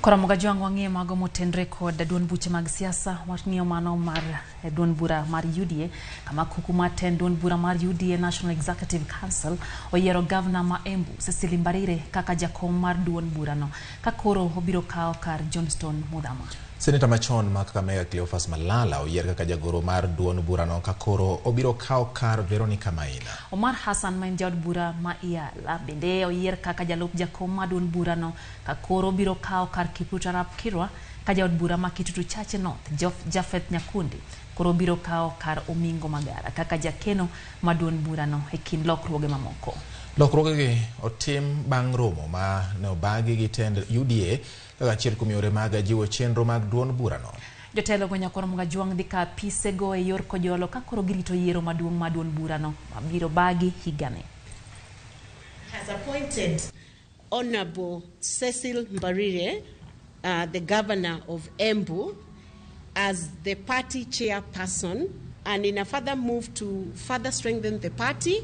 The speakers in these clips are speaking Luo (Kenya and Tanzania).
Ramogi jwangu wang'e mago motenre kod duond buche mag siasa wang'iyo mano mar duond bura mar UDA kama kuku maten duond bura mar UDA National Executive Council oyiero governor ma Embu Cecily Mbarire kaka Jakom mar duond burano kakoro obiro kao kar Johnston Mudhama. Senator machon ma Kakamega Malala oyier kaka Jagoro mar duond burano kakoro obiro kao kar Veronica Maina. Omar Hassan ma jaod bura ma Iala bende oyier kaka jalup Jakom ma duond burano kakoro obiro kao kar Kiputarap Kirwa ka jaod bura ma Kitutu Chache North Jafeth Nyakundi koro biro kao kar Omingo Magara kaka jakeno ma duond burano e kin lokruoge mamoko. Lokruoge otim bang' romo ma ne obagi gi tend UDA kaka achiel kuom yore mag jiwo chenro mag duond burano. Jotelo gwenya Ramogi jwang' dhi ka pisego e yor kojolo ka koro girito yiero maduong' ma duond burano mabiro bagi higani. Has appointed Honorable Cecily Mbarire, the governor of Embu, as the party chairperson, and in a further move to further strengthen the party,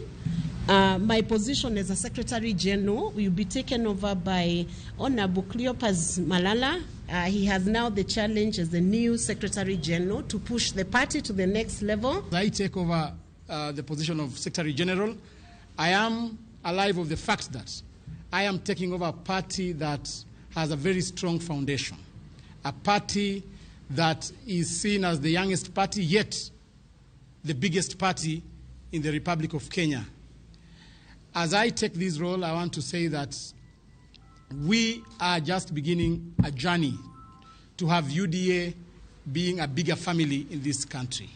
my position as a Secretary General will be taken over by Honorable Cleopas Malala. He has now the challenge as the new Secretary General to push the party to the next level. I take over the position of Secretary General. I am alive of the fact that I am taking over a party that has a very strong foundation, a party that is seen as the youngest party, yet the biggest party in the Republic of Kenya. As I take this role, I want to say that we are just beginning a journey to have UDA being a bigger family in this country.